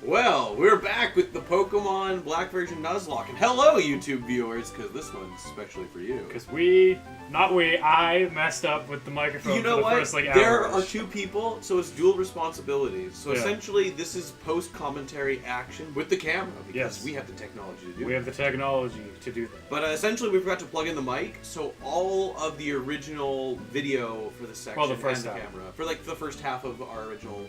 Well, we're back with the Pokemon Black version Nuzlocke. And hello, YouTube viewers, because this one's especially for you. Because I messed up with the microphone for the first, There hour. are two people, so it's dual responsibilities. So Yeah. essentially, this is post-commentary action with the camera, because we have the technology to do We have the technology to do that. But essentially, we forgot to plug in the mic, so all of the original video for the section the first and the half. camera, for like the first half of our original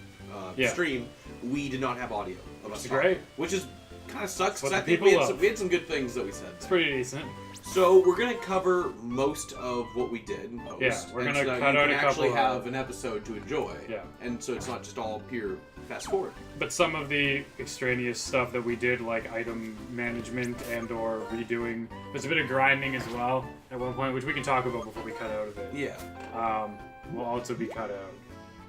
Yeah. stream, we did not have audio of us Which is talking. great. Which is kind of sucks, What because I the think people we had love. some good things that we said. It's pretty decent. So we're gonna cover most of what we did in post. Yeah, we're gonna so cut you out can a actually couple have an episode to enjoy. Yeah. And so it's not just all pure fast forward. But some of the extraneous stuff that we did, like item management and or redoing, there's a bit of grinding as well at one point, which we can talk about before we cut out of it. Yeah. Will also be cut out.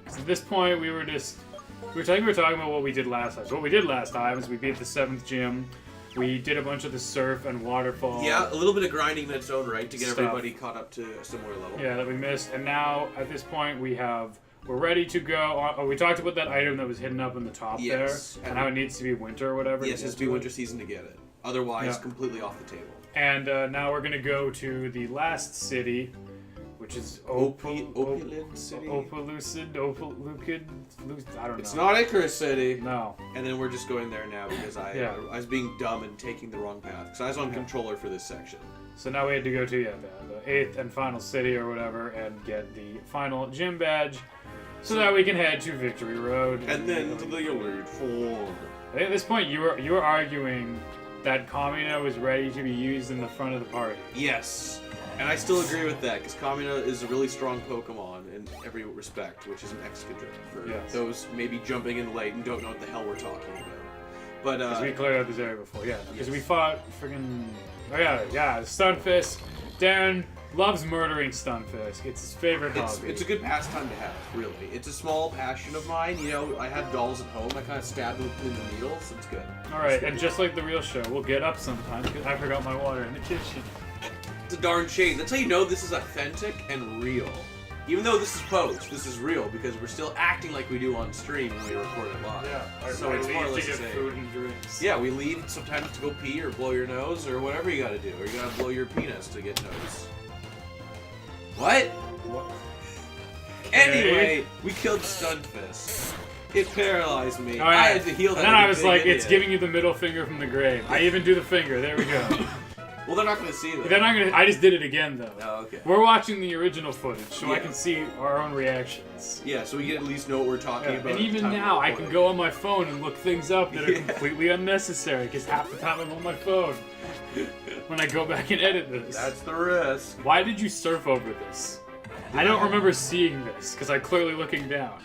So at this point, we were talking about what we did last time. So what we did last time is we beat the 7th gym. We did a bunch of the surf and waterfall. Yeah, a little bit of grinding in its own right to get Stuff. everybody caught up to a similar level. Yeah, that we missed. And now, at this point, we're ready to go. We talked about that item that was hidden up in the top there, and how it needs to be winter or whatever. Yes, it has to be winter season to get it. Otherwise, completely off the table. And now we're going to go to the last city, which is Opulid City? Opalukid, I don't know. It's not Icarus City. No. And then we're just going there now because I was being dumb and taking the wrong path. Because I was on controller for this section. So now we had to go to the 8th and final city or whatever and get the final gym badge so that we can head to Victory Road. And then to the Elite Four. I think at this point you were arguing that Kamina was ready to be used in the front of the party. Yes. And I still agree with that, because Kamina is a really strong Pokemon in every respect, which is an Excadrill for those maybe jumping in late and don't know what the hell we're talking about. But because we cleared out this area before, because we fought friggin' Stunfisk. Darren loves murdering Stunfisk. It's his favorite hobby. It's a good pastime to have, really. It's a small passion of mine. You know, I have dolls at home. I kind of stab them in the needles. It's good. All right, and just like the real show, we'll get up sometimes because I forgot my water in the kitchen. It's a darn shame. That's how you know this is authentic and real. Even though this is post, this is real because we're still acting like we do on stream when we record it live. Yeah, so it's more or less to the get same. food and drinks. Yeah, we leave sometimes to go pee or blow your nose or whatever you gotta do. Or you gotta blow your penis to get noticed. What? Anyway, we killed Stunfisk. It paralyzed me. Right. I had to heal that. And then I was like, it's giving you the middle finger from the grave. I even do the finger. There we go. Well, they're not gonna see that. They're not gonna. I just did it again though. Oh, okay. We're watching the original footage, so I can see our own reactions. Yeah, so we can at least know what we're talking about. And even now, I can go on my phone and look things up that are completely unnecessary because half the time I'm on my phone when I go back and edit this. That's the risk. Why did you surf over this? I don't remember seeing this because I'm clearly looking down.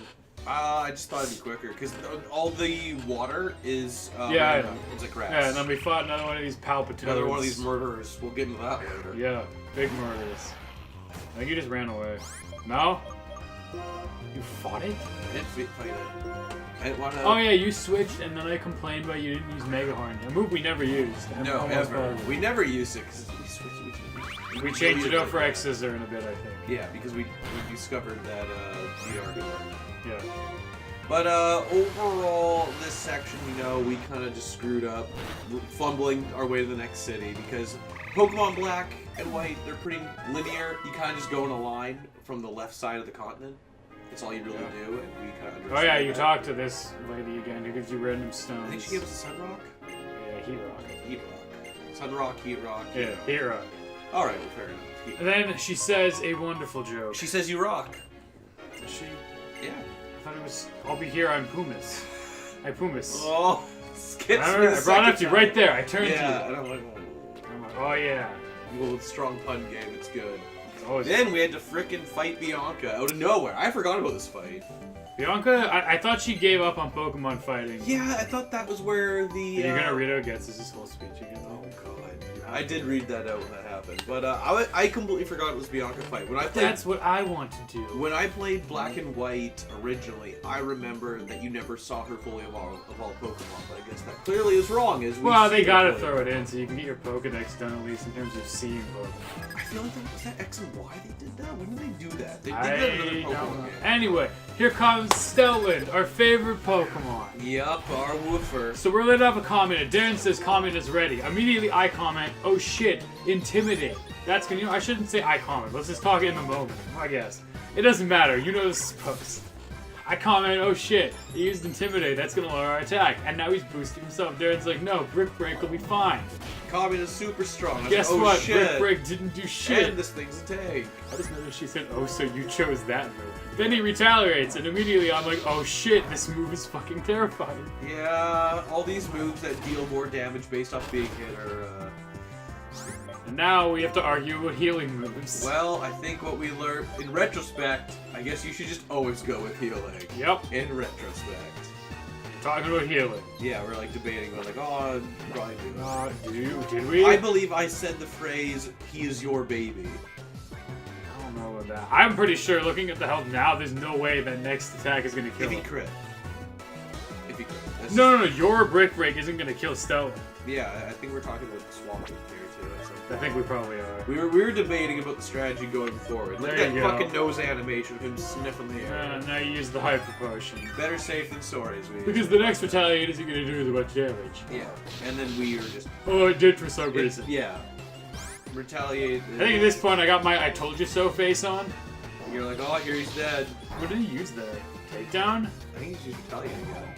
I just thought it'd be quicker because all the water is. I know. It's like grass. Yeah, and then we fought another one of these Palpitoads. Another one of these murderers. We'll get into that later. Yeah, big murders. I think you just ran away. No? You fought it? I didn't fight it. I didn't want to. Oh yeah, you switched, and then I complained about you didn't use Mega Horn. A move we never used. No, Almost ever. horrible. We never used it because we switched. We changed it up for X Scissor in a bit, I think. Yeah, because we discovered that VR could work. Yeah. But overall, this section, we kind of just screwed up, fumbling our way to the next city because Pokemon Black and White, they're pretty linear. You kind of just go in a line from the left side of the continent. That's all you really do, and we kind of. Oh yeah, you talked to this lady again who gives you random stones. I think she gave us a Sunrock. Yeah, Heat Rock. Heat Rock. Sunrock, Heat Rock. Yeah, Heat Rock. All right, well, fair enough. And then she says a wonderful joke. She says you rock. Does she? Yeah. I thought it was, I'll be here, I'm Pumice. I Pumice. Oh, I brought it up to you right there. I turned to you. Yeah, and I'm like, oh yeah. Well, it's a strong pun game. It's good. Oh, Then we had to frickin' fight Bianca out of nowhere. I forgot about this fight. Bianca, I thought she gave up on Pokemon fighting. Yeah, I thought that was where the. You're gonna read out Gets his whole speech again. Oh god. I did read that out when that happened, but I completely forgot it was Bianca fight. When I played, That's what I want to do. when I played Black and White originally, I remember that you never saw her fully evolve Pokemon, but I guess that clearly is wrong. Well, they gotta throw it in so you can get your Pokedex done at least in terms of seeing Pokemon. I feel like was that X and Y they did that? When did they do that? They did that in another Pokemon game. Anyway, here comes Stellan, our favorite Pokemon. Yup, our woofer. So we're lit up a comment, and Darren says comment is ready. Immediately I comment, oh shit, intimidate. That's gonna, I shouldn't say I comment, let's just talk in the moment, I guess. It doesn't matter, you know this is post. I comment, oh shit, he used intimidate, that's gonna lower our attack. And now he's boosting himself. Darren's like, no, Brick Break will be fine. Comment is super strong. Guess like, oh, what? Shit. Brick Break didn't do shit. And this thing's a tank. I just noticed she said, oh, so you chose that move. Then he retaliates, and immediately I'm like, oh shit, this move is fucking terrifying. Yeah, all these moves that deal more damage based off being hit are, And now we have to argue about healing moves. Well, I think what we learned, in retrospect, I guess you should just always go with healing. Yep. In retrospect. Talking about healing. Yeah, we're like debating, we're like, oh, probably do. Did we? I believe I said the phrase, he is your baby. I don't know about that. I'm pretty sure, looking at the health now, there's no way that next attack is going to kill him. If he crit. If he crit. No, your Brick Break isn't going to kill Stellan. Yeah, I think we're talking about swapping here too. I think we probably are. We were debating about the strategy going forward. Look at that fucking nose animation of him sniffing the air. Now you use the Hyper Potion. Better safe than sorry, as we. Because the next retaliate isn't going to do as much damage. Yeah, and then we are just. Oh, it did for some reason. Yeah. Retaliate. I think at this point I got my I told you so face on. And you're like, oh, here he's dead. What did he use there? Takedown? I think he's used retaliate again.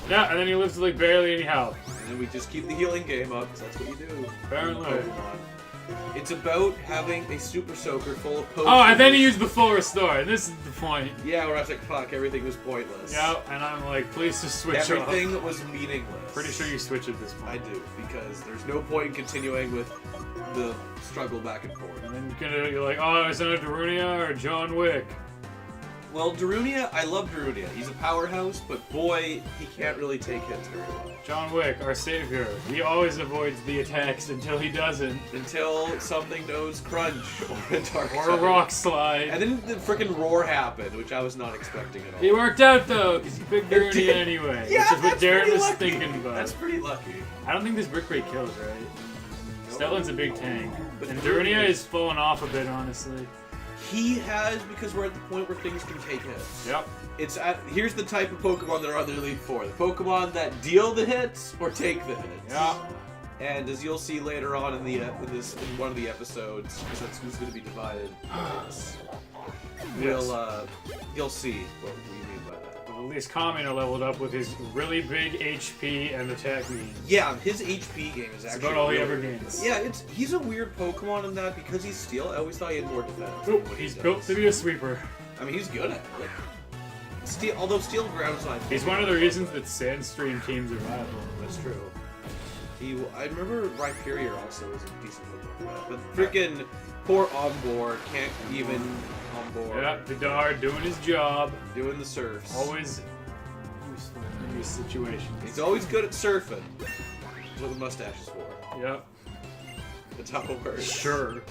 Yeah, and then he lives with like barely any health. And then we just keep the healing game up, because that's what you do. Apparently. Pokemon. It's about having a Super Soaker full of potions. Oh, and then he used the full restore, and this is the point. Yeah, where I was like, fuck, everything was pointless. Yeah, and I'm like, please just switch Everything off. was meaningless. Pretty sure you switch at this point. I do, because there's no point in continuing with the struggle back and forth. And then you're like, oh, is it a Darunia or John Wick? Well, Darunia, I love Darunia. He's a powerhouse, but boy, he can't really take hits very well. John Wick, our savior. He always avoids the attacks until he doesn't. Until something knows Crunch or a Dark Or a Rock Slide. And then the freaking roar happened, which I was not expecting at all. He worked out though, because he picked Darunia anyway. Yeah, which is what Darren was lucky. thinking about. That's pretty lucky. I don't think this Brick Break kills, right? Stellan's a big tank. But And Darunia is falling off a bit, honestly. He has, because we're at the point where things can take hits. Yep. Here's the type of Pokemon that are on their Elite Four. The Pokemon that deal the hits or take the hits. Yeah. And as you'll see later on in one of the episodes, because that's who's going to be divided. You'll see what we mean by that. Well, at least Kamina leveled up with his really big HP and attack means. Yeah, his HP game is actually about all he really ever gains. Yeah, he's a weird Pokemon in that because he's Steel. I always thought he had more defense. Nope, he's built to be a sweeper. I mean, he's good at it. Although Steel Ground's not. He's one of the reasons that Sandstream teams are viable. That's true. I remember Rhyperior also was a decent Pokemon, but freaking poor Onboard can't even onboard. Yeah, Vidar doing his job. Doing the surfs. Always useful in these situations. He's always good at surfing. That's what the mustache is for. Yep. That's how it works. Sure.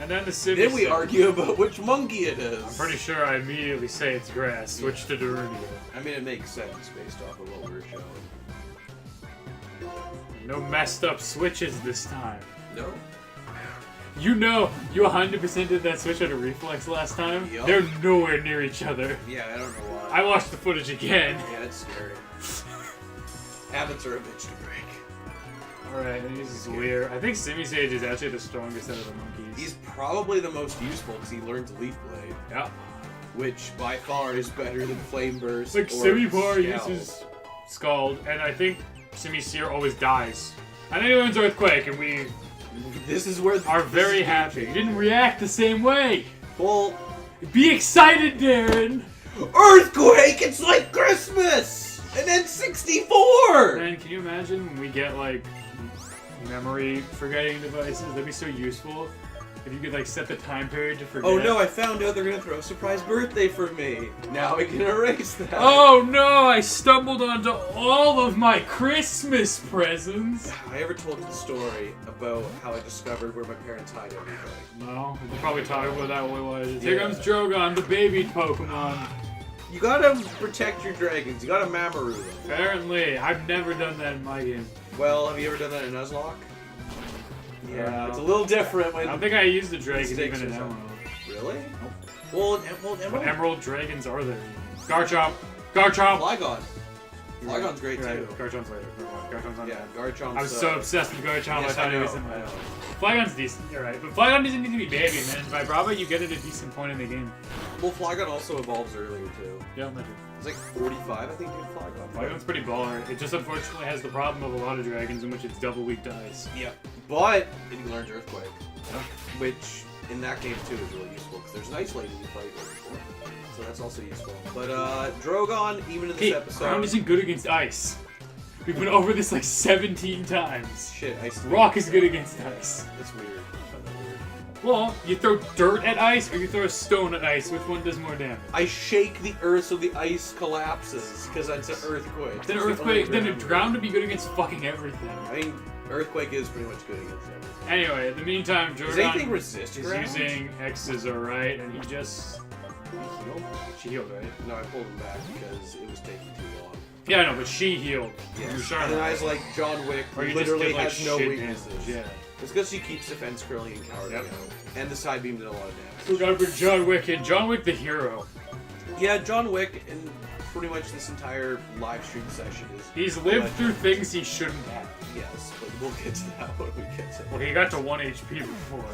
And then the city. Then we argue about which monkey it is. I'm pretty sure I immediately say it's grass. Switch to Darunia. I mean, it makes sense based off of what we were showing. No messed up switches this time. No. You know, you 100% did that switch at a reflex last time. Yep. They're nowhere near each other. Yeah, I don't know why. I watched the footage again. Yeah, it's scary. Habits are a bitch to break. Alright, this is weird. I think Simisage is actually the strongest out of the monkeys. He's probably the most useful because he learns Leaf Blade. Yeah. Which, by far, is better than Flame Burst. Like, or Simipar Scowl. uses Scald, and I think Simisear always dies. And then he learns Earthquake, and we This is where are very happy. You didn't react the same way. Well, Be excited, Darren! Earthquake! It's like Christmas! And then 64! Man, can you imagine when we get, like, memory forgetting devices? That'd be so useful. If you could like set the time period to forget. Oh no, I found out they're gonna throw a surprise birthday for me. Now I can erase that. Oh no, I stumbled onto all of my Christmas presents. I ever told you the story about how I discovered where my parents hide everything? No, we'll probably talk about that one was. Yeah. Here comes Drogon, the baby Pokemon. You gotta protect your dragons. You gotta Mamoru them. Apparently, I've never done that in my game. Well, have you ever done that in Nuzlocke? Yeah, it's a little different when... I don't think I used the dragon Sticks even in or Emerald. Really? Well, Emerald... What Emerald dragons are there? Garchomp! Garchomp! Flygon. Flygon's great Right, too. Garchomp's later. Garchomp's on Yeah, there. Garchomp's... I was so obsessed with Garchomp, yes, I thought I it was know, in I there. know. Flygon's decent, you're right. But Flygon doesn't need to be baby, man. By Bravo, you get at a decent point in the game. Well, Flygon also evolves earlier too. Yeah, that's It's like 45, I think, in Flygon. Flygon's pretty baller. It just unfortunately has the problem of a lot of dragons in which it's double weak to ice. Yeah, but it learns Earthquake, Yeah. which in that game too is really useful because there's an ice lady you fight with, so that's also useful. But Drogon, even in this Hey, episode, ground isn't good against ice. We've been over this like 17 times. shit, ice. Rock is good against ice. That's weird. I find that weird. Well, you throw dirt at ice or you throw a stone at ice. Which one does more damage? I shake the earth so the ice collapses because that's an earthquake. Then It's the earthquake. only Then a ground. ground would be good against fucking everything. I mean, earthquake is pretty much good against everything. Anyway, in the meantime, Does anything Drogon resist is ground? using X's alright, and he just healed. She healed, right? No, I pulled him back because it was taking too long. Yeah, I know, but she healed. Yeah. You sure? And then I was like, John Wick Or you literally just did, like, has no shit weaknesses. damage. Yeah. It's because she keeps defense curling and cowarding Yep. out. And the side beam did a lot of damage. We gotta bring John Wick in. John Wick the hero. Yeah, John Wick in pretty much this entire live stream session is... He's lived through things he shouldn't have. Yes, but we'll get to that when we get to Well, he got to 1 HP before.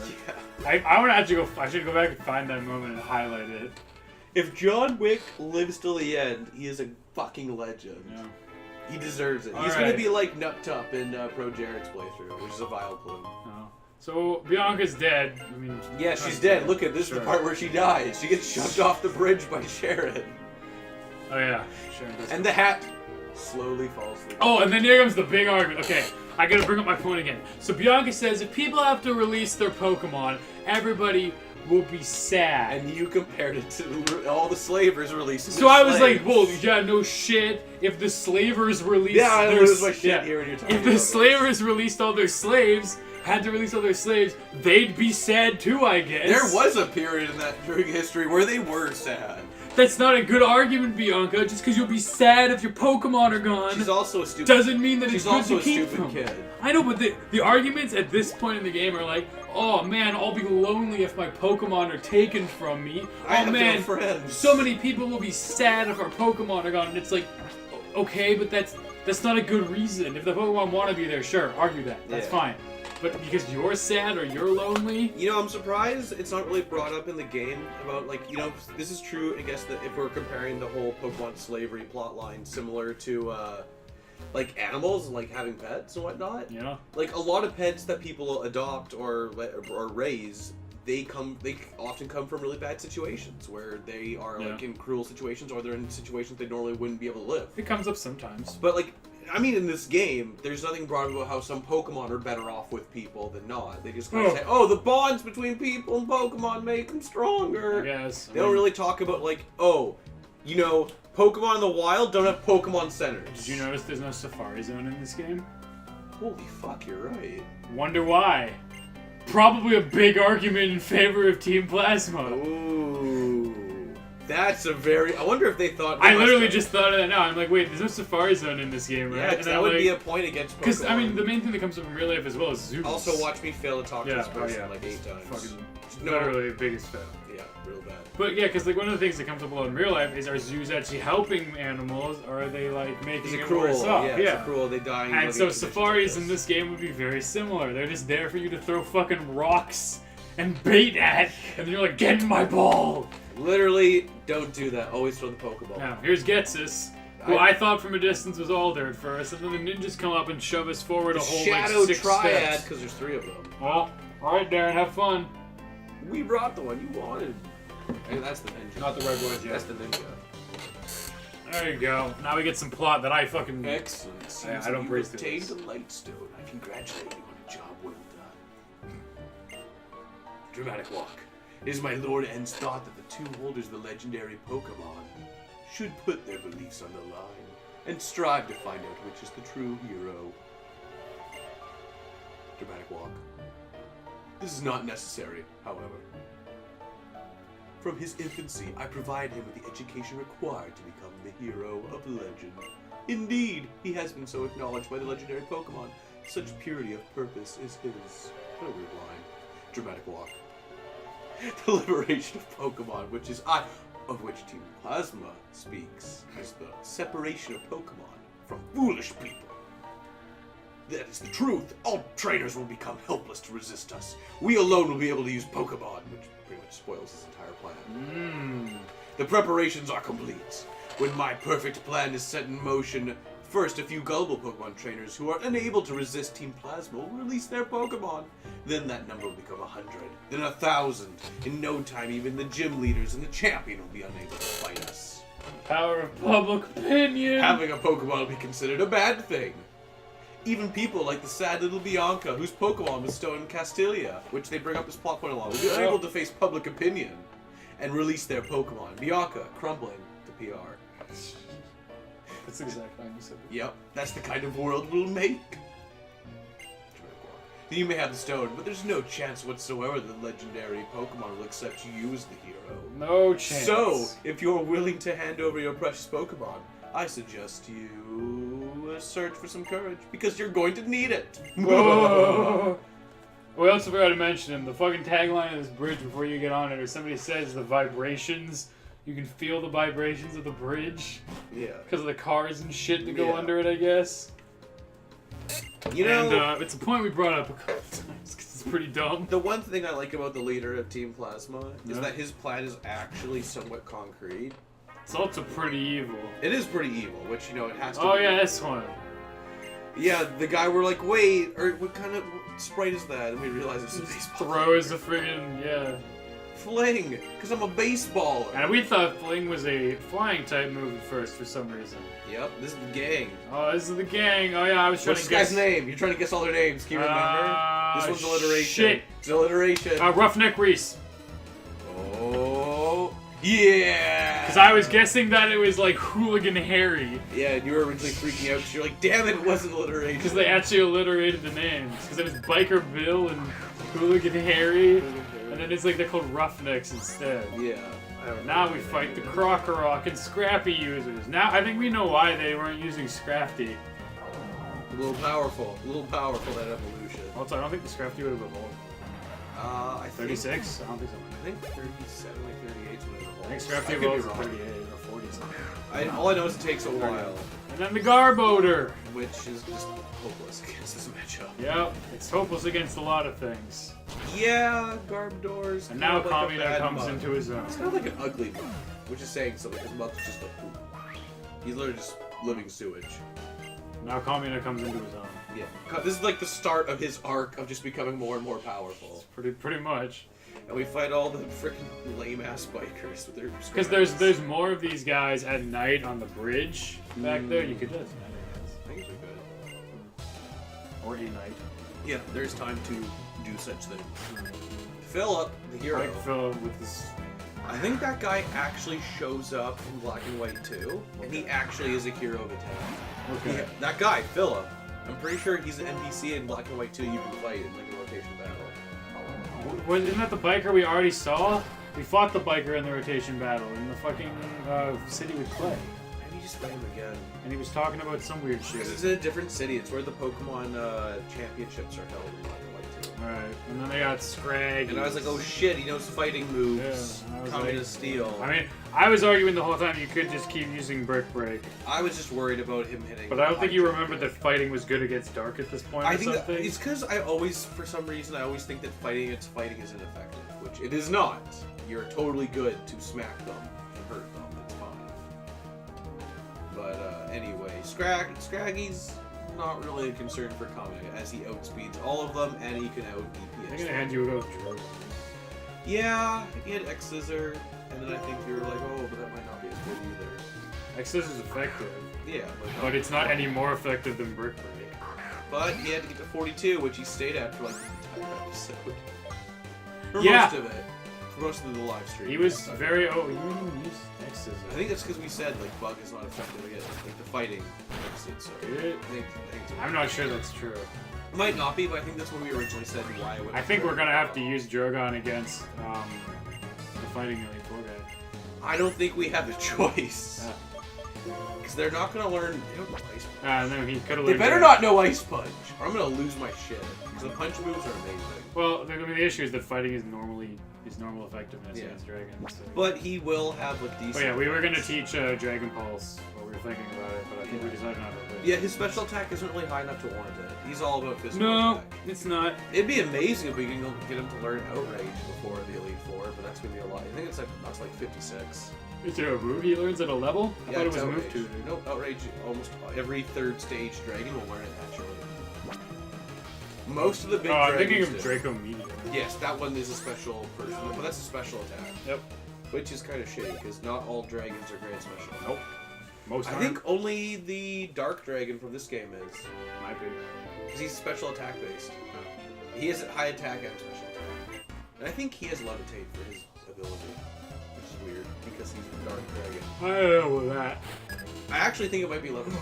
Yeah. I would have to go. I should go back and find that moment and highlight it. If John Wick lives till the end, he is a fucking legend. Yeah. He deserves it. All He's right. gonna be like Nut Tup in Pro Jared's playthrough, which is a vile plume. Oh. So Bianca's dead. I mean. Yeah, she's dead. Look at this is the Sure. part where she dies. She gets shoved off the bridge by Sharon. Oh yeah. Sure. And the hat slowly falls through. Oh, and then here comes the big argument. Okay, I gotta bring up my point again. So Bianca says if people have to release their Pokemon, everybody will be sad. And you compared it to all the slavers releasing So their I was slaves. like, well, yeah, no shit. If the slavers released Yeah, I their lose my shit here when you're talking if the about slavers released all their slaves, had to release all their slaves, they'd be sad too, I guess. There was a period in that during history where they were sad. That's not a good argument, Bianca. Just because you'll be sad if your Pokemon are gone She's also a stupid. doesn't mean that She's it's good also to a keep stupid them. kid. I know, but the arguments at this point in the game are like, oh man, I'll be lonely if my Pokemon are taken from me. I Oh have man, no friends. so many people will be sad if our Pokemon are gone. And it's like, okay, but that's not a good reason. If the Pokemon want to be there, sure, argue that. That's Yeah. fine. But because you're sad or you're lonely, You know, I'm surprised it's not really brought up in the game about, like, you know, this is true, I guess, that if we're comparing the whole Pokemon slavery plotline similar to, like, animals, like having pets and whatnot. you know. Like, a lot of pets that people adopt or raise, they often come from really bad situations where they are, like, Yeah. in cruel situations or they're in situations they normally wouldn't be able to live. It comes up sometimes. But, like, I mean, in this game, there's nothing brought about how some Pokemon are better off with people than not. They just kind of Oh. say, oh, the bonds between people and Pokemon make them stronger. I guess. They don't really talk about, like, oh, you know, Pokemon in the wild don't have Pokemon centers. Did you notice there's no Safari Zone in this game? Holy fuck, you're right. Wonder why. Probably a big argument in favor of Team Plasma. Ooh. That's a very... I wonder if they thought... I literally just thought of that now. I'm like, wait, there's no Safari Zone in this game, right? Yeah, because that would be a point against Pokemon. Because, I mean, the main thing that comes up in real life as well is zoos. Also, watch me fail to talk to Yeah, this oh, person yeah. like 8 times. Fucking No. literally the biggest fail. Yeah, real bad. But yeah, because like one of the things that comes up a lot in real life is, are zoos actually helping animals, or are they like making Is it it cruel? worse off? Yeah, it's cruel. They die. in And living so conditions safaris like in this game would be very similar. They're just there for you to throw fucking rocks and bait at, and then you're like, get in my ball! Literally, don't do that. Always throw the Pokeball. Now, here's Getsus, who I thought from a distance was older at first, and then the ninjas come up and shove us forward The a whole Shadow like 6 Triad, steps. because there's 3 of them. Well, alright Darren, have fun. We brought the one you wanted. Hey, that's the ninja. Not the red ones yet. That's the ninja. There you go. Now we get some plot that I fucking... Excellent. Seems I don't like praise you've obtained this. a Lightstone. I congratulate you on a job well done. Dramatic walk. It is my Lord N's thought that the two holders of the legendary Pokemon should put their beliefs on the line and strive to find out which is the true hero. Dramatic walk. This is not necessary, however. From his infancy, I provide him with the education required to become the hero of legend. Indeed, he has been so acknowledged by the legendary Pokemon. Such purity of purpose is his. What a weird line. Dramatic walk. The liberation of Pokemon, of which Team Plasma speaks, is the separation of Pokemon from foolish people. That is the truth. All trainers will become helpless to resist us. We alone will be able to use Pokemon, which pretty much spoils his entire plan. The preparations are complete. When my perfect plan is set in motion, first a few gullible Pokemon trainers who are unable to resist Team Plasma will release their Pokemon. Then that number will become 100, then 1,000. In no time, even the gym leaders and the champion will be unable to fight us. Power of public opinion! Having a Pokemon will be considered a bad thing. Even people like the sad little Bianca, whose Pokemon was stolen in Castilia, which they bring up as plot point along, will be unable to face public opinion and release their Pokemon. Bianca, crumbling to PR. That's the exact line you said. Yep, that's the kind of world we'll make. You may have the stone, but there's no chance whatsoever that the legendary Pokemon will accept you as the hero. No chance. So, if you're willing to hand over your precious Pokemon, I suggest you search for some courage, because you're going to need it. Whoa. We also forgot to mention the fucking tagline of this bridge before you get on it, or somebody says the vibrations. You can feel the vibrations of the bridge. Yeah. Because of the cars and shit that go under it, I guess. You know, and it's a point we brought up a couple times because it's pretty dumb. The one thing I like about the leader of Team Plasma is that his plan is actually somewhat concrete. It's also pretty evil. It is pretty evil, which, you know, it has to Oh, be. yeah, this one. Yeah, the guy we're like, wait, or what kind of sprite is that? And we realize it's a baseball. Throws the friggin', yeah. Fling, because I'm a baseballer. And we thought Fling was a flying type move at first for some reason. Yep, this is the gang. Oh, this is the gang. Oh, yeah, I was trying What's to this guess. guy's name? You're trying to guess all their names. Can you remember? This one's alliteration. Shit. It's alliteration. Roughneck Reese. Oh, yeah. Because I was guessing that it was like Hooligan Harry. Yeah, and you were originally freaking out because you're like, damn it wasn't alliteration. Because they actually alliterated the names. Because it was Biker Bill and Hooligan Harry. And then it's like they're called Roughnecks instead. Yeah. Now we fight the Crocorock and Scrappy users. Now I think we know why they weren't using Scrafty. A little powerful, that evolution. Also, I don't think the Scrafty would have evolved. I think 36? I don't think so. I think 37 or 38 is when it evolves. I think Scrafty I could be evolves wrong. at 38 or 40 something. All I know is it takes a while, And then the Garbodor! which is just hopeless against this matchup. Yep, it's hopeless against a lot of things. Yeah, Garbodor's. And now kind of like a Kamina bad comes mug. into his own. It's kind of like an ugly mug, which is saying something. His mug is just a poop. He's literally just living sewage. Now Kamina comes into his own. Yeah, this is like the start of his arc of just becoming more and more powerful. Pretty much. And we fight all the freaking lame-ass bikers with their. Because there's more of these guys at night on the bridge back there. You could just I think they're good. or a night. Yeah, there's time to do such things. Philip, the hero. Like Phil with this. I think that guy actually shows up in Black and White too, and he actually is a hero of attack. Okay. Yeah, that guy, Philip. I'm pretty sure he's an NPC in Black and White 2 you can fight in like a rotation battle. Isn't that the biker we already saw? We fought the biker in the rotation battle in the fucking city with Clay. Maybe just fight him again. And he was talking about some weird shit. Because it's in a different city. It's where the Pokemon championships are held in Black and White 2. Right. And then they got Scrag. And I was like, oh shit, he knows fighting moves. Yeah, I was Coming like- to steal. I mean, I was arguing the whole time you could just keep using Brick Break. I was just worried about him hitting. But I don't think you high remembered that jump. fighting was good against Dark at this point I or think that something. it's because I always, for some reason, I always think that fighting against fighting is ineffective, which it is not. You're totally good to smack them and hurt them. It's fine. But anyway, Scraggy's not really a concern for Kamina, as he outspeeds all of them, and he can out I'm DPS. gonna hand you those drugs. Yeah, he had X Scissor, and then I think you were like, oh, but that might not be as good either. X-Scissor is effective, Yeah, but it's not any more effective than Brick Break. But he had to get to 42, which he stayed at for like the entire episode. For Yeah. most of it. For most of the live stream. He was very. Oh, you didn't even use X scissors. I think that's because we said like bug is not effective against like the fighting makes it so. Did it? I think it's I'm not sure that's true. It might not be, but I think that's what we originally said and why it would. I think we're gonna have to use Drogon against the fighting Elite Four guy. I don't think we have a choice. Yeah. Because they're not gonna learn. They don't know Ice Punch. No, he could have. They better not know Ice Punch, or I'm gonna lose my shit. Because the punch moves are amazing. Well, I mean, the issue is that fighting is normally his normal effectiveness Yeah. against dragons. So. But he will have like decent. Oh yeah, we were gonna teach Dragon Pulse. Well, we were thinking about it, but I think we decided not to. Do it. Yeah, his special attack isn't really high enough to warrant it. He's all about physical No, attack. it's not. It'd be amazing if we can get him to learn Outrage before the Elite Four, but that's gonna be a lot. I think it's like that's like 56. Is there a move he learns at a level? I thought it it's was a move Outrage. tutor. Nope, Outrage. Almost every third stage dragon will learn it naturally. Most of the big Oh, I'm dragons thinking of do. Draco Meteor. Yes, that one is a special person, but that's a special attack. Yep. Which is kind of shitty, because not all dragons are grand special. Nope. Most I aren't. think only the Dark Dragon from this game is. Might be. Because he's special attack based. He has high attack and special attack. And I think he has Levitate for his ability. Which is weird, because he's the Dark Dragon. I don't know with that. I actually think it might be Levitate.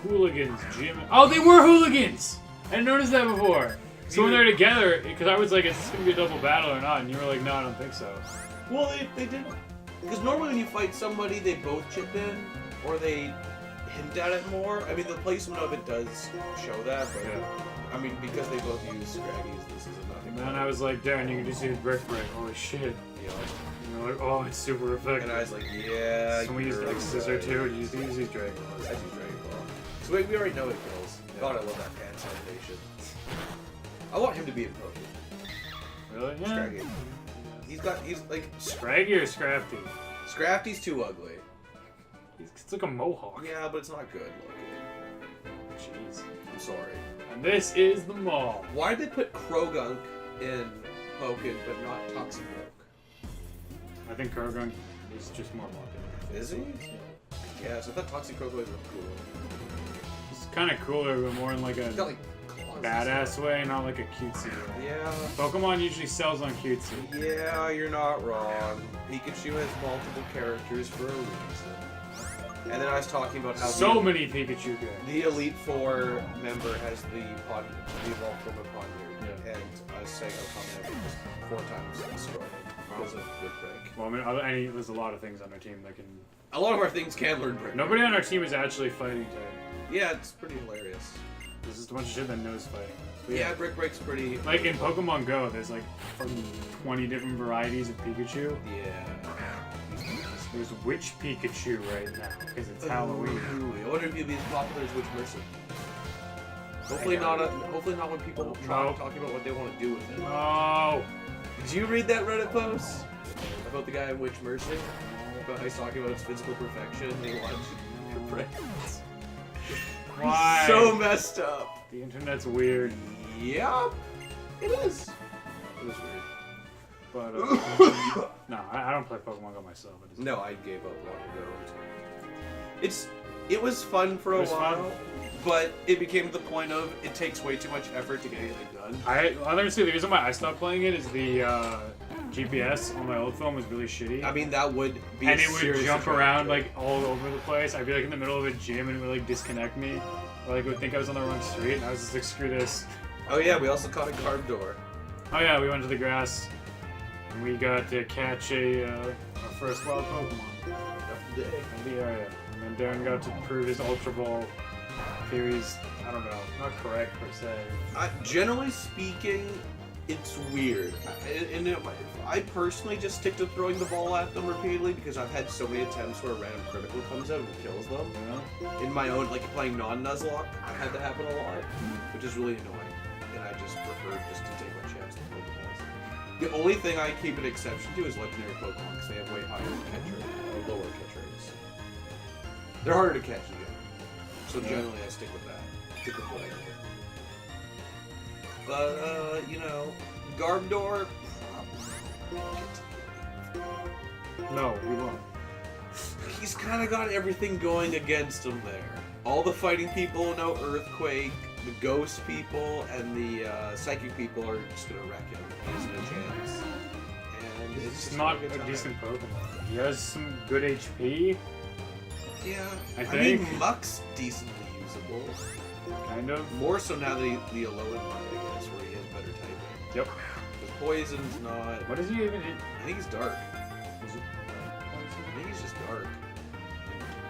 Hooligans, Jim. Oh, they were hooligans! I didn't notice that before. So when they're together, because I was like, is this going to be a double battle or not? And you were like, no, I don't think so. Well, they did. Because normally when you fight somebody, they both chip in, or they hint at it more. I mean, the placement of it does show that, but Yeah. I mean, because they both use Scraggies, this is a nothing. And then I was like, Darren, you can just use Brick Break. Holy shit. You know, And you're like, oh, it's super effective. and I was like, yeah. So we used you're X Scissor right. too, to use these Dragon Balls. I use Dragon Ball. So we already know it kills. God, I love that pants animation. I want him to be in Pokemon. Really? Yeah. Scraggy. He's like, Scraggy or Scrafty? Scrafty's too ugly. It's like a mohawk. Yeah, but it's not good looking. Jeez. I'm sorry. And this is the mall. Why did they put Krogunk in Pokken, but not Toxic Milk? I think Kurgan is just more popular. Is he? Yeah, so I thought Toxic Croco was cooler. He's kind of cooler, but more in like a He's got like claws. badass way, not like a cutesy way. Yeah. Pokemon usually sells on cutesy. Yeah, you're not wrong. Pikachu has multiple characters for a reason. And then I was talking about how So many Pikachu guys. the Elite Four member has the evolved from a Ponyard. Yeah. And I was saying how Ponyard just 4 times destroyed him because of Brick Break. Well, I mean, there's a lot of things on our team that can. A lot of our things can learn Brick Break. Nobody on our team is actually fighting type. Yeah, it's pretty hilarious. There's just a bunch of shit that knows fighting. But Yeah, Brick Break's pretty... Like in Pokemon Go, there's like fucking 20 different varieties of Pikachu. Yeah. There's Witch Pikachu right now because it's Halloween. Ooh, I wonder if he'll be as popular as Witch Mercy. Hopefully not when people try talking about what they want to do with it. Oh, Did you read that Reddit post about the guy in Witch Mercy? About how he's talking about his physical perfection and he wants your brains. why? So messed up. The internet's weird, Yep. It is. It was weird. but no, I don't play Pokemon Go myself. No, I gave up long ago. It was fun for a while, but it became to the point of it takes way too much effort to get anything done. Honestly, the reason why I stopped playing it is the GPS on my old phone was really shitty. I mean, that would be And a it would serious jump around advantage. like all over the place. I'd be like in the middle of a gym and it would like disconnect me. Or like it would think I was on the wrong street and I was just like, screw this. Oh yeah, we also caught a carved door. Oh yeah, we went to the grass and we got to catch our first wild Pokemon After the day. in the area. And then Darren got to prove his Ultra Ball theories, I don't know, not correct per se. Generally speaking, it's weird. I personally just stick to throwing the ball at them repeatedly because I've had so many attempts where a random critical comes out and kills them. You know? In my own, like playing non-Nuzlocke, I had that happen a lot, which is really annoying. And I just prefer just to take my chance with Pokeballs. The only thing I keep an exception to is legendary Pokemon because they have way higher catch rate, or lower catch rates. They're harder to catch again. So generally I stick with that. Stick with what I get. But, you know, Garbodor, No, we won't. he's kind of got everything going against him there. All the fighting people know Earthquake, the ghost people, and the psychic people are just gonna wreck him. He has no chance. It's It's not a decent Pokemon. He has some good HP. Yeah. I mean, think. Muck's decently usable. Kind of. More so now that the Alolan Muck, I guess, where he has better typing. Yep. Because Poison's not... What is he even in? I think he's dark. Is it I think he's just dark.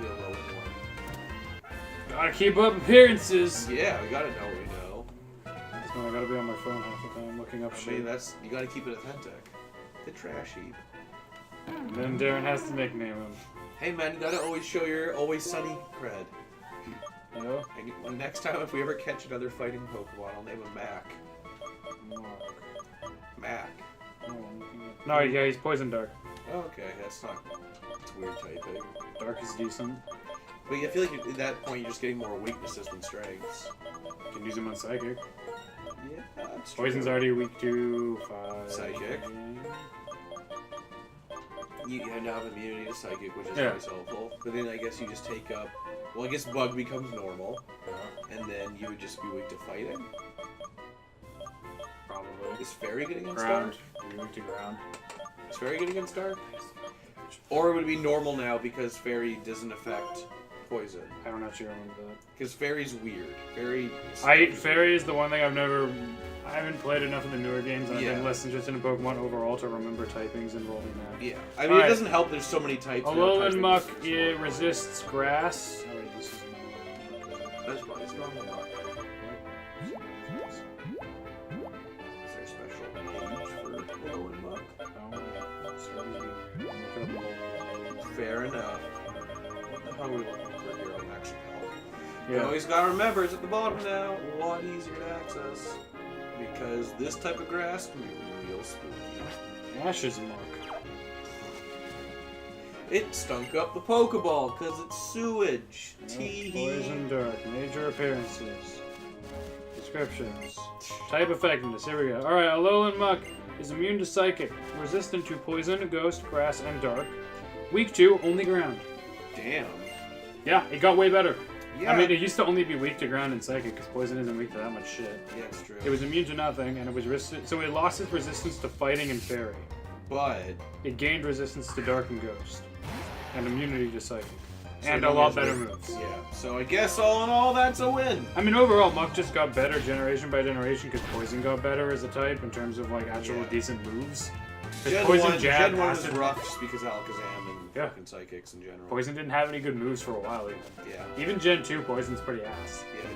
The Alolan one. Gotta keep up appearances. Yeah, we gotta know what we know. I gotta be on my phone half the time looking up I shit. mean, you gotta keep it authentic. The trash heap. And then Darren has to nickname him. Hey man, you gotta always show your Always Sunny cred. You know? And next time if we ever catch another fighting Pokemon, I'll name him Mac. Mac. No, yeah, he's Poison Dark. Oh, okay, that's not... It's weird typing. Dark is decent. But I feel like at that point you're just getting more weaknesses than strengths. You can use him on Psychic. Yeah, that's true. Poison's already weak to 5. Psychic. You now have immunity to Psychic, which is Yeah. always helpful. But then I guess you just take up... Well, I guess Bug becomes normal. Yeah. And then you would just be weak to fighting. Probably. Is Fairy good against Ground. Dark? You're weak to ground. Is Fairy good against Dark? Or would it be normal now because Fairy doesn't affect Poison? I don't actually remember that. Because Fairy's weird. Fairy Fairy is the one thing I haven't played enough of the newer games, and I've been less interested in Pokemon overall to remember typings and rolling that. Yeah. I mean, it doesn't help there's so many types. Alolan Muck, it resists grass. Oh wait, this is That's fine. It's normal Muck. Is there a special page for Alolan Muck? Fair enough. How would we look for Hero Max Health? You always gotta remember it's at the bottom now. A lot easier to access. Because this type of grass can be real spooky. Ash's Muck. It stunk up the Pokeball because it's sewage. Poison Dark. Major appearances. Descriptions. Type effectiveness. Here we go. Alright, Alolan Muck is immune to Psychic. Resistant to Poison, Ghost, Grass, and Dark. Weak to only ground. Damn. Yeah, it got way better. Yeah. I mean, it used to only be weak to ground and Psychic, because Poison isn't weak to that much shit. Yeah, it's true. It was immune to nothing, and it was so it lost its resistance to Fighting and Fairy. But It gained resistance to Dark and Ghost, and immunity to Psychic, so and it a lot only better has moves. Yeah. So I guess all in all, that's a win. I mean, overall, Muck just got better generation by generation, because Poison got better as a type in terms of like actual decent moves. Gen Poison 1, Jab, Gen 1 was Acid- rough just because Alakazam and Yeah. fucking Psychics in general. Poison didn't have any good moves for a while even. Yeah. Even Gen 2, Poison's pretty ass. Yeah.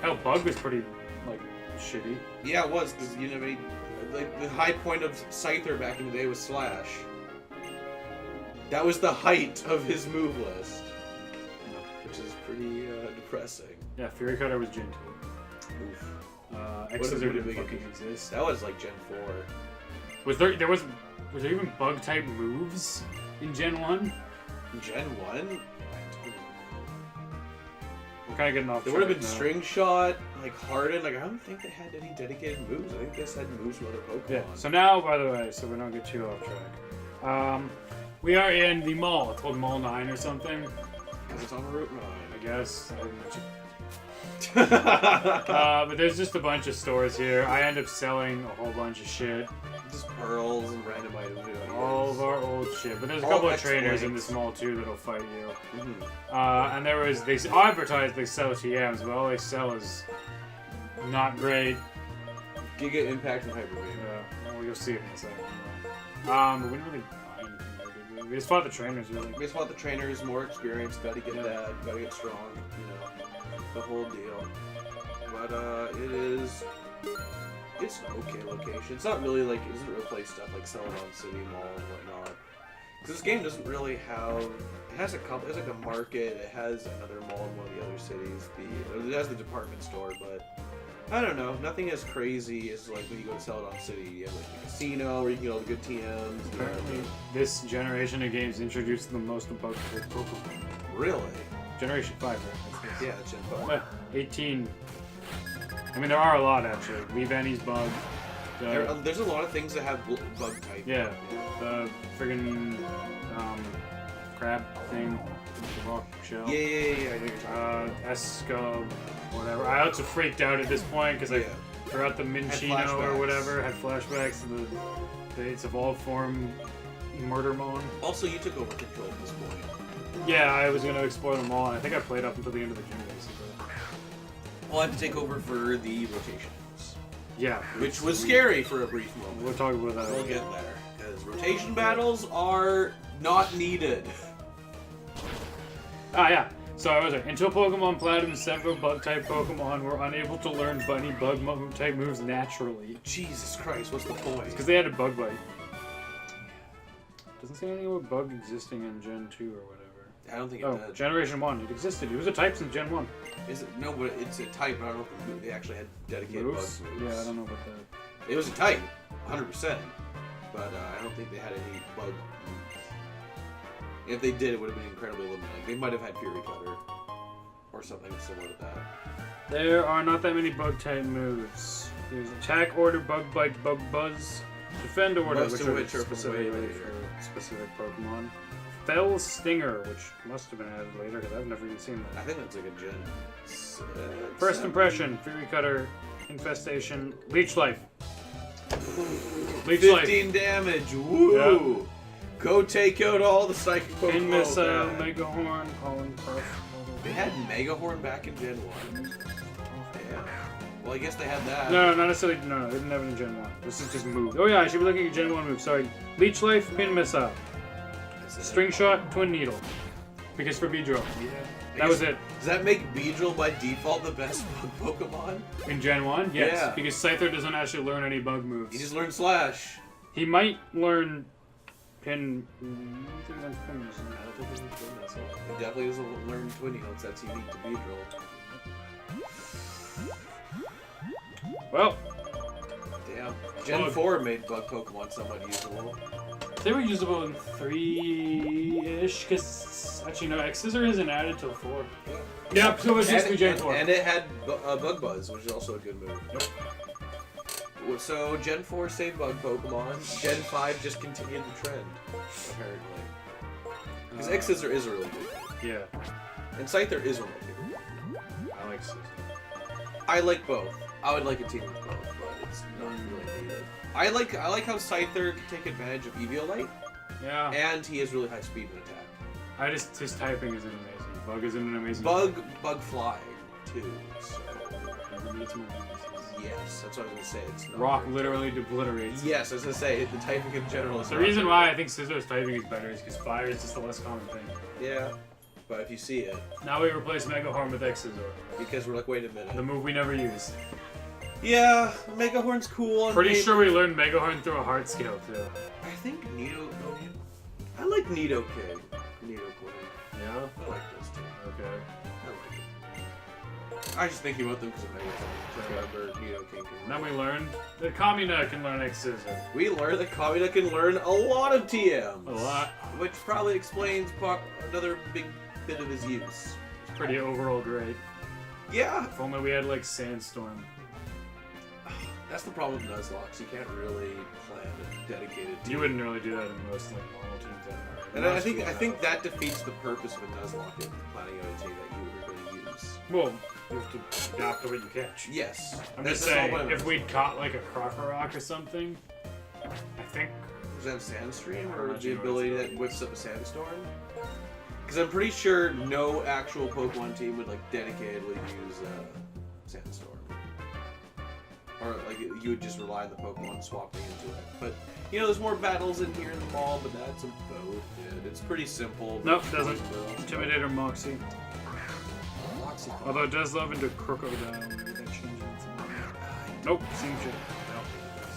Hell, Bug was pretty, like, shitty. Yeah, it was, because, you know, like, the high point of Scyther back in the day was Slash. That was the height of his move list. Which is pretty depressing. Yeah, Fury Cutter was Gen 2. Oof. X's What a didn't big fucking difference. exist. That was like Gen 4. Was there even bug type moves in Gen 1? Gen 1? We're kind of getting off There track would have been now. String Shot, like Harden. Like, I don't think they had any dedicated moves. I think they just had moves from other Pokemon. Yeah, so now, by the way, so we don't get too off track. We are in the mall. It's called Mall 9 or something, Because it's on Route 9. I guess. But there's just a bunch of stores here. I end up selling a whole bunch of shit. Just pearls and random items. All of our old shit. But there's a All couple of exploits. trainers in this mall too that'll fight you. Mm-hmm. And there was, they advertise they sell TMs, but all they sell is not great. Giga Impact and Hyper Beam. Well, you'll see it in a second. But we didn't really buy anything there, did we? We just fought the trainers, really. We just want the trainers, more experience, gotta get that, gotta get strong, you know, the whole deal. But, it's an okay location. It's not really like, it doesn't really play stuff like Celadon City Mall and whatnot. Because this game doesn't really have, it has like a market, it has another mall in one of the other cities, it has the department store, but I don't know, nothing as crazy as like when you go to Celadon City, you have like the casino where you can get all the good TMs. Apparently, this generation of games introduced the most bug Pokemon. Really? Generation 5, right? Yeah, it's Gen 5. 18. I mean, there are a lot, actually. Leavenny's bug. There's a lot of things that have bug type. Yeah, the friggin' crab thing, the rock shell. Yeah, I know you're talking about. Esco, whatever. I also freaked out at this point because Throughout the Minchino or whatever, had flashbacks to its evolved form, Murdermon. Also, you took over control at this point. Yeah, I was going to explore them all, and I think I played up until the end of the gym, basically. Well, I have to take over for the rotations. Yeah. Which was scary for a brief moment. We'll talk about that. We'll get there. Because rotation battles are not needed. Ah, yeah. So I was like, until Pokemon Platinum, several bug-type Pokemon were unable to learn bunny bug-type moves naturally. Jesus Christ, what's the point? Because they had a bug bite. Doesn't say anything about bug existing in Gen 2 or whatever. I don't think it does. Generation 1. It existed. It was a type since Gen 1. Is it? No, but it's a type. I don't know if they actually had dedicated Moves? bug moves. Yeah, I don't know about that. It was a type, 100%. But I don't think they had any bug moves. If they did, it would have been incredibly limited. Like, they might have had Fury Cutter or something similar to that. There are not that many bug-type moves. There's Attack Order, Bug Bite, Bug Buzz, Defend Order, Most of which are way specific later for specific Pokemon. Fell Stinger, which must have been added later because I've never even seen I that. think that's like a Gen. First Impression, Fury Cutter, Infestation, Leech Life. Leech 15 damage. Woo! Go take out all the psychic Pokemon. Pin Missile, Mega Horn, Pollen Puff. They had Mega Horn back in Gen 1. Yeah. Well, I guess they had that. No, not necessarily. No, they didn't have it in Gen 1. This is just moves. Oh yeah, I should be looking at Gen 1 moves. Sorry. Leech Life, Pin Missile. String Shot, Twin Needle. Because for Beedrill. Yeah. That was it. Does that make Beedrill by default the best bug Pokemon? In Gen 1? Yes. Yeah. Because Scyther doesn't actually learn any bug moves. He just learned Slash. He might learn Pin... I don't think that's Pin Missile. He definitely doesn't learn Twin Needles. That's unique to Beedrill. Well. Damn. Gen 4 made bug Pokemon somewhat usable. They were usable in 3-ish, because... Actually, no, X-Scissor isn't added till 4. Yeah, so it was just Gen 4. And it had Bug Buzz, which is also a good move. Yep. So Gen 4 saved bug Pokemon. Gen 5 just continued the trend, apparently. Because X-Scissor is a really good move. Yeah. And Scyther is one of my favorite. I like Scissor. I like both. I would like a team with both, but it's not really needed. I like how Scyther can take advantage of Eviolite, Yeah. and he has really high speed and attack. His typing isn't amazing. Bug isn't an amazing. Bug flying too. So It's more yes, that's what I was gonna say. It's not Rock very literally obliterates. Yes, I was gonna say the typing in general is The not reason very why I think Scissor's typing is better is because fire is just a less common thing. good. Yeah, but if you see it, Now we replace Mega Horn with X-Scissor. because we're like, wait a minute. The move we never used. Yeah, Mega Horn's cool. On Pretty paper. sure we learned Mega Horn through a heart skill too. I think I like Nidoking. Nidoking. Yeah? I like those two. Okay. I like it. I was just thinking about them because of Mega Horn. I remember Nidoking. Then we learned that Kamina can learn X-Scissor. We learned that Kamina can learn a lot of TMs. A lot. Which probably explains another big bit of his use. It's pretty overall great. Yeah. If only we had like Sandstorm. That's the problem with Nuzlocke. You can't really plan a dedicated team. You wouldn't really do that in most like normal teams that are. And I think that defeats the purpose of a Nuzlocke in planning out a team that you were going to use. Well, you have to adapt to what you catch. Yes. I'm just saying, if we'd caught like a Krokorok or something, I think. Was that Sandstream I'm or not the sure ability what that whips up a Sandstorm? Because I'm pretty sure no actual Pokemon team would like dedicatedly use Sandstorm. Or like you would just rely on the Pokemon swapping into it. But you know, there's more battles in here in the mall, but that's about it. It's pretty simple. Nope, doesn't. Intimidator Moxie. Moxie. Although it does love into Crocodile. Maybe that changes it. Nope, same shit.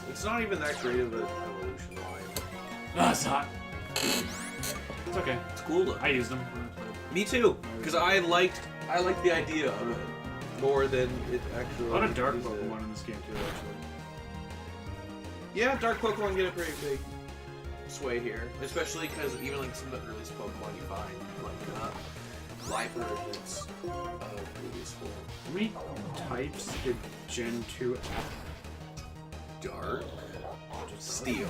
It's not even that great of an evolution line. No, it's not. It's okay. It's cool though. I used them. Me too, because I liked the idea of it more than it actually. A lot of dark is. Pokemon in this game too, actually. Yeah, dark Pokemon get a pretty big sway here, especially because even like some of the earliest Pokemon you find, like Lifer, it's pretty useful. How many types did Gen 2 add? Dark, Steel.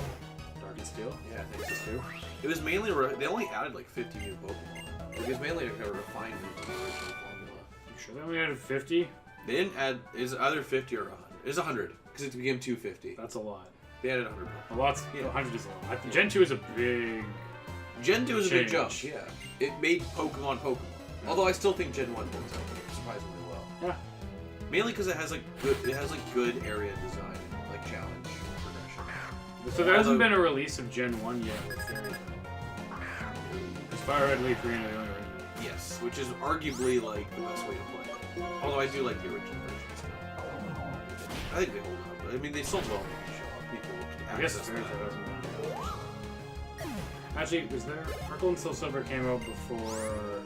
Dark and Steel? Yeah, I think so too. It was mainly they only added like 50 new Pokemon. It was mainly a refinement of the original formula. You sure they only added 50? They didn't add. Is either 50 or 100. It's 100 because it became 250. That's a lot. They added 100. A lot's 100 is a lot. Gen 2 is a big. Gen 2 is a big change. jump. Yeah, it made Pokemon. Although I still think Gen 1 holds up surprisingly well. Yeah. Mainly because it has good area design, like challenge progression. So there hasn't been a release of Gen 1 yet with Fairy. As Fire Red, Leaf Green are the only original. Yes, which is arguably like the best way to play it. Although I do like the original versions. I think they hold up. I mean, they sold well in the shop. People I guess access Fairy them. hasn't been. Actually, was there Purple and Soul Silver came out before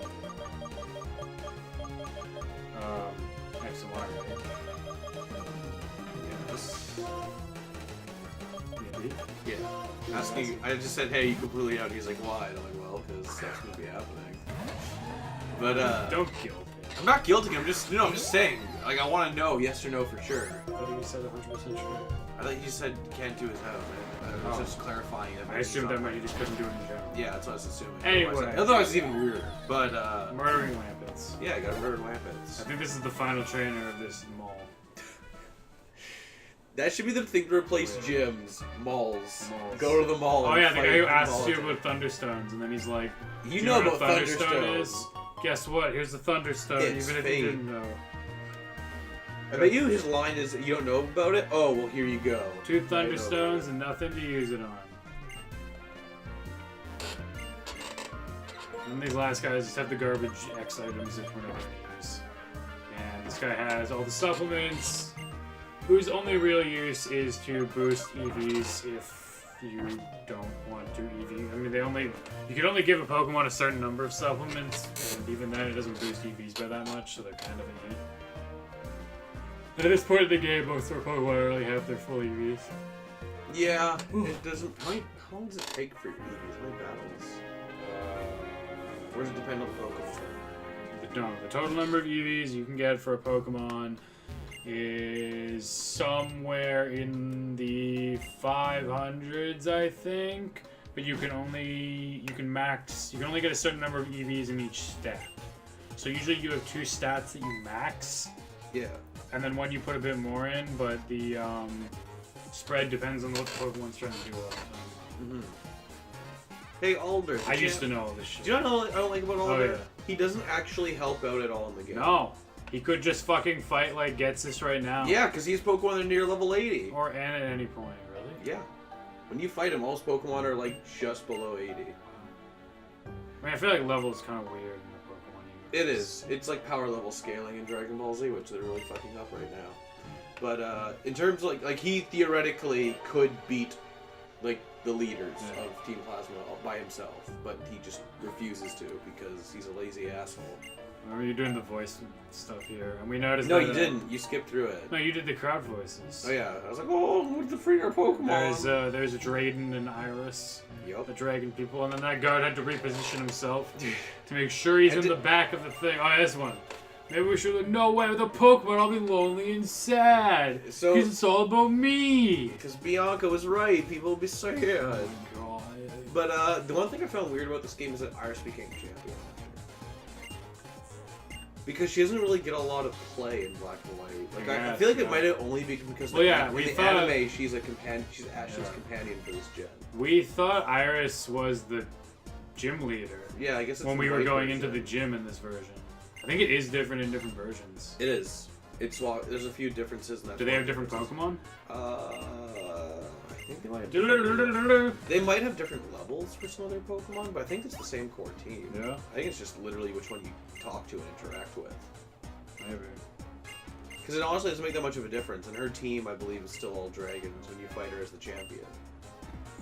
X and Y, right? Yes. Maybe. Yeah. Asking, I just said, hey, you completely out. He's like, why? And I'm like, well, because that's gonna be happening. But Don't kill me. I'm not guilting. I'm just saying. Like, I want to know, yes or no, for sure. I thought you said 100% sure. I thought you said can't do his out, man. I was just clarifying that. I assumed that meant he just couldn't do it in general. Yeah, that's what I was assuming. Anyway. Otherwise it's even weirder. But Murdering Lampets. yeah, I got murdered Lampets. I think this is the final trainer of this mall. That should be the thing to replace gyms, malls. Malls. Go to the mall. Oh and yeah, the fight guy who the asks mall. you about Thunderstones, and then he's like, You "Do know what about a Thunderstone Thunderstone. is? Guess what? Here's the Thunderstone, It's even if fate. you didn't know." I bet you his line is, you don't know about it? Oh, well, here you go. 2 I know about Thunderstones it. and nothing to use it on. And these last guys just have the garbage X items if we're not going to use. And this guy has all the supplements, whose only real use is to boost EVs if you don't want to EV. I mean, you can only give a Pokemon a certain number of supplements, and even then it doesn't boost EVs by that much, so they're kind of a hit. At this point in the game, most of our Pokemon already have their full EVs. Yeah, it doesn't. How long does it take for your EVs? How many battles? Or does it depend on the Pokemon? No, the total number of EVs you can get for a Pokemon is somewhere in the 500s, I think. But you can only get a certain number of EVs in each stat. So usually you have 2 stats that you max, Yeah. and then one you put a bit more in, but the spread depends on what the Pokemon's trying to do all the time. Mm-hmm. Hey, Alder. I used to know all this shit. Do you know what I don't like about Alder? Oh, yeah. He doesn't actually help out at all in the game. No, he could just fucking fight like Getsus right now. Yeah, because he's Pokemon that are near level 80. Or at any point, really. Yeah. When you fight him, most Pokemon are like just below 80. I mean, I feel like level is kind of weird in the Pokemon It universe. is. It's like power level scaling in Dragon Ball Z, which they're really fucking up right now. But in terms of like he theoretically could beat like the leaders of Team Plasma by himself, but he just refuses to because he's a lazy asshole. Remember you're doing the voice stuff here, and we noticed No, that, you didn't. You skipped through it. No, you did the crowd voices. Oh yeah, I was like, oh, with the freer Pokemon. There's Drayden and Iris, Yep. the dragon people, and then that guard had to reposition himself to make sure he's in the back of the thing. Oh, this one. Maybe we should look. No way, with a Pokemon, I'll be lonely and sad. So- because it's all about me. Because Bianca was right. People will be sad. Oh, God. But the one thing I found weird about this game is that Iris became champion. Because she doesn't really get a lot of play in Black and White. Like I feel like it might have only been because Well, yeah, in we the thought- anime she's a companion. She's Ash's companion for this gen. We thought Iris was the gym leader Yeah, I guess it's when the we were right going version. into the gym in this version. I think it is different in different versions. It is. It's there's a few differences in that. Do they have different Pokemon? I think they might have. Different, they might have different levels for some of their Pokemon, but I think it's the same core team. Yeah. I think it's just literally which one you talk to and interact with. Maybe. Because it honestly doesn't make that much of a difference, and her team, I believe, is still all dragons when you fight her as the champion.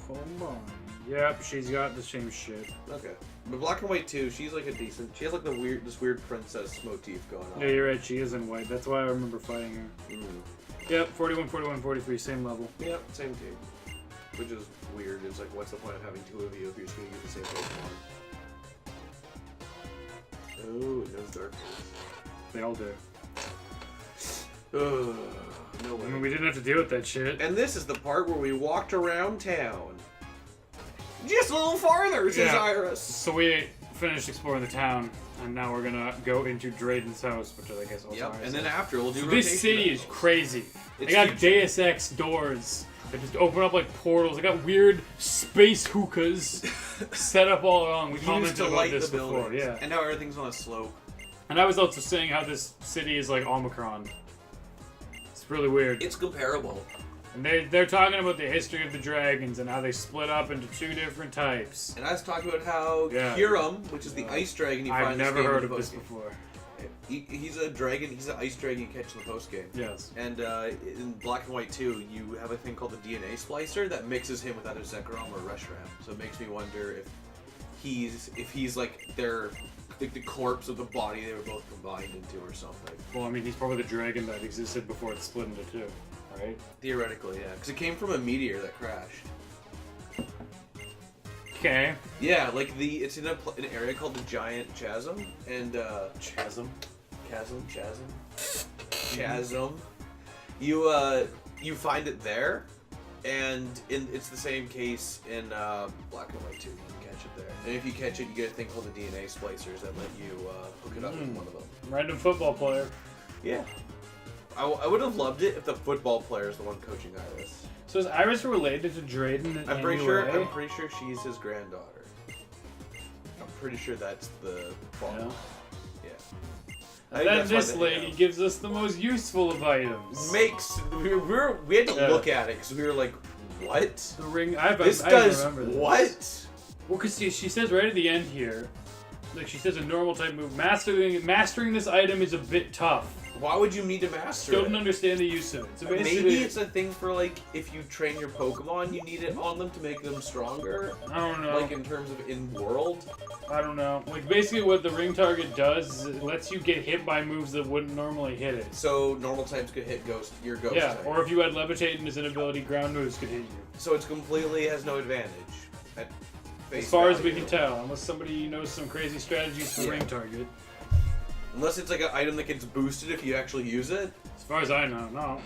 Hold on. Yep, she's got the same shit. Okay. But Black and White 2, she's like a decent... She has like this weird princess motif going on. Yeah, you're right, she is in white. That's why I remember fighting her. Mm. Yep, 41, 41, 43, same level. Yep, same team. Which is weird. It's like, what's the point of having 2 of you if you're just going to use the same Pokemon? Oh, it knows Darkness. They all do. Ugh, no way. I mean, we didn't have to deal with that shit. And this is the part where we walked around town. Just a little farther, says Yeah. Iris. So we finished exploring the town, and now we're gonna go into Drayden's house, which I guess also. Yep. And then after we'll do. So rotation this city is battles. crazy. They It's got huge. Deus Ex doors that just open up like portals. They got weird space hookahs set up all along. We Used commented to about light this the before, buildings. yeah. And now everything's on a slope. And I was also saying how this city is like Omicron. It's really weird. It's comparable. And they're talking about the history of the dragons and how they split up into 2 different types. And I was talking about how Yeah. Kyurem, which is the ice dragon you find I've in this never game heard in the of this post-game. before. He's a dragon. He's an ice dragon you catch in the post game. Yes. And in Black and White 2, you have a thing called the DNA splicer that mixes him with either Zekrom or Reshiram. So it makes me wonder if he's like the corpse of the body they were both combined into or something. Well, I mean, he's probably the dragon that existed before it split into 2, right? Theoretically, yeah, because it came from a meteor that crashed. Okay. Yeah, like it's in an area called the Giant Chasm, and chasm. You find it there, and it's the same case in Black and White 2. You can catch it there, and if you catch it, you get a thing called the DNA splicers that let you hook it up with one of them. Random football player. Yeah, I would have loved it if the football player is the one coaching Iris. So is Iris related to Drayden in I'm pretty any sure. way? I'm pretty sure she's his granddaughter. I'm pretty sure that's the father. Yeah. Yeah. And I think then that's why this they- lady yeah. gives us the most useful of items. We had to Yeah. look at it because we were like, what? The ring. This I does remember this. what? Well, because she says right at the end here, like she says a normal type move. Mastering this item is a bit tough. Why would you need to master Don't it? understand the use of it. So basically, Maybe it's a thing for like if you train your Pokemon, you need it on them to make them stronger. I don't know. Like in terms of in world. I don't know. Like basically, what the ring target does is it lets you get hit by moves that wouldn't normally hit it. So normal types could hit your ghost Yeah, type. or if you had levitating as an ability, ground moves could hit you. So it's completely has no advantage. At face As far as we value. can tell, unless somebody knows some crazy strategies for Yeah. ring target. Unless it's like an item that gets boosted if you actually use it. As far as I know, no.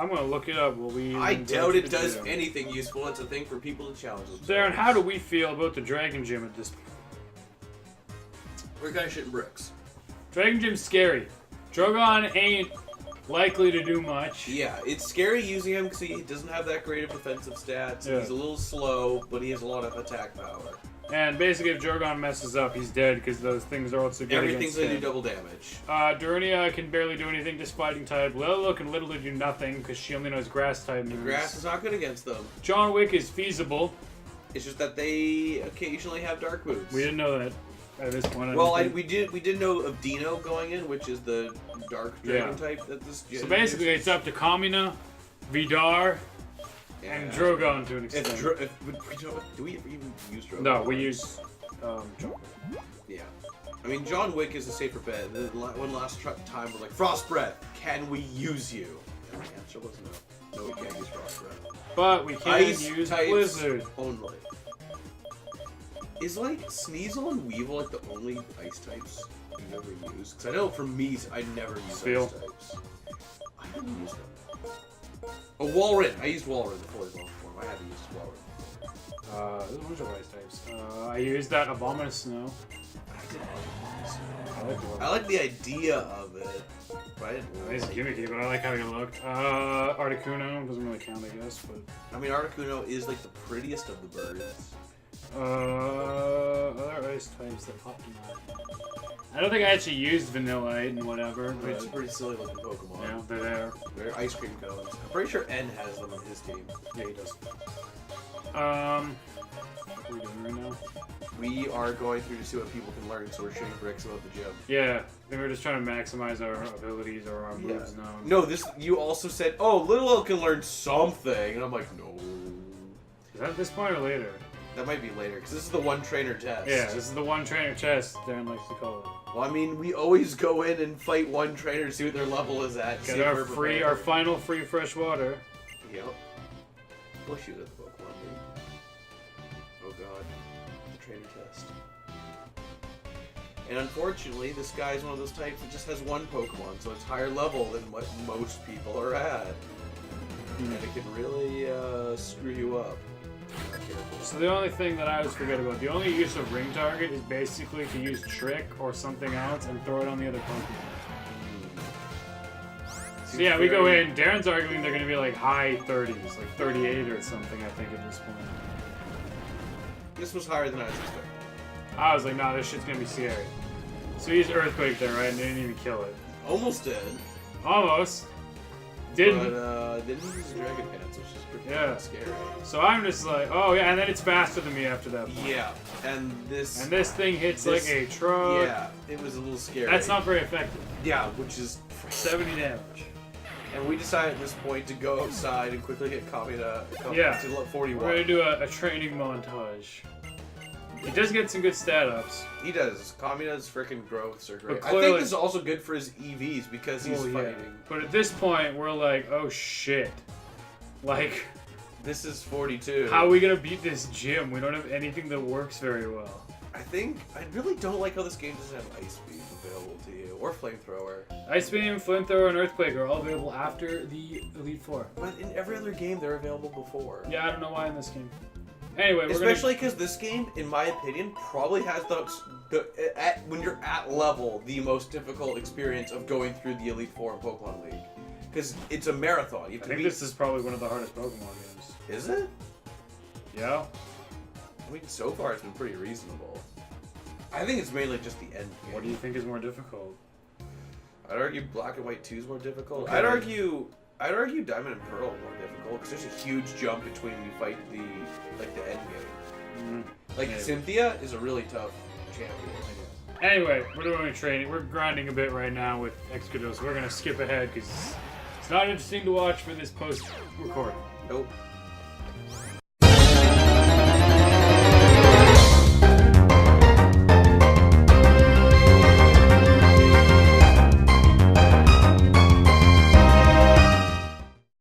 I'm gonna look it up. I doubt it does anything useful. It's a thing for people to challenge themselves. Darren, how do we feel about the Dragon Gym at this point? We're kind of shitting bricks. Dragon Gym's scary. Drogon ain't likely to do much. Yeah, it's scary using him because he doesn't have that great of defensive stats. Yeah. He's a little slow, but he has a lot of attack power. And basically, if Drogon messes up, he's dead because those things are also good Everything's against gonna do him. double damage. Durnia can barely do anything just fighting type. Lilo can literally do nothing because she only knows grass type moves. Grass is not good against them. John Wick is feasible. It's just that they occasionally have dark moves. We didn't know that at this point. Well, we did know of Dino going in, which is the dark dragon Yeah. type that this. So basically, it's up to Kamina, Vidar, and Drogon to an extent. Do we even use Drogon? No, we use John. Yeah. I mean, John Wick is a safer bet. One last time, we're like, Frost Breath, can we use you? And the answer was no. No, we can't use Frost Breath. But we can Ice use types Blizzard. only. Is like Sneasel and Weevil like the only ice types you've ever used? Because I know for me, I never use Steel. ice types. I haven't used them. Oh, Walrein. I used Walrein before his long form. I haven't used Walrein. There's a bunch of ice types. I used that Abominous Snow. I like the I like the idea of it, but I didn't really It's like gimmicky, it. but I like how it looked. Articuno doesn't really count, I guess, but I mean, Articuno is like the prettiest of the birds. other ice types that popped in mind. I don't think I actually used Vanillite and whatever, I mean, it's a but pretty silly looking Pokemon. yeah, they're there. They're ice cream cones. I'm pretty sure N has them on his team. Yeah, he does. What are we doing right now? We are going through to see what people can learn, so we're shooting bricks about the gym. Yeah, I think we're just trying to maximize our abilities or our moves now. No, this you also said, oh, Little L can learn something, and I'm like, no. Is that at this point or later? That might be later, because this is the one trainer test. Yeah, this is the one trainer test Darren likes to call it. Well, I mean, we always go in and fight one trainer to see what their level is at. see Get if our we're free, prepared. our final free fresh water. Yep. We'll shoot at the Pokemon League. Oh god. The trainer test. And unfortunately, this guy is one of those types that just has one Pokemon, so it's higher level than what most people are at. And it can really screw you up. So the only thing that I always forget about, the only use of ring target is basically to use trick or something else and throw it on the other Pokemon. So yeah, we go in, Darren's arguing they're going to be like high 30s, like 38 or something I think at this point. This was higher than I was expecting. I was like, nah, this shit's going to be scary. So he used Earthquake there, right? And didn't even kill it. Almost did. Almost. Didn't. But didn't use Dragon Pants, which is pretty scary. So I'm just like, oh yeah, and then it's faster than me after that point. Yeah, and this thing hits like a truck. Yeah, it was a little scary. That's not very effective. Yeah, which is 70 damage. And we decided at this point to go outside and quickly get Kamina to 41. We're gonna do a training montage. He does get some good stat ups. He does. Kamina's freaking growths are great. But clearly, I think this is also good for his EVs because he's fighting. But at this point, we're like, oh shit. Like, this is 42. How are we gonna beat this gym? We don't have anything that works very well. I really don't like how this game doesn't have Ice Beam available to you, or Flamethrower. Ice Beam, Flamethrower, and Earthquake are all available after the Elite Four. But in every other game, they're available before. Yeah, I don't know why in this game. Anyway, especially because this game, in my opinion, probably has when you're at level, the most difficult experience of going through the Elite Four in Pokemon League. Because it's a marathon. You have to this is probably one of the hardest Pokemon games. Is it? Yeah. I mean, so far it's been pretty reasonable. I think it's mainly just the end game. What do you think is more difficult? I'd argue Black and White 2 is more difficult. Okay. I'd argue Diamond and Pearl more difficult because there's a huge jump between when you fight the end game. Cynthia is a really tough champion. Anyway, we're doing training. We're grinding a bit right now with Excadrill, so we're gonna skip ahead because it's not interesting to watch for this post-recording. Nope.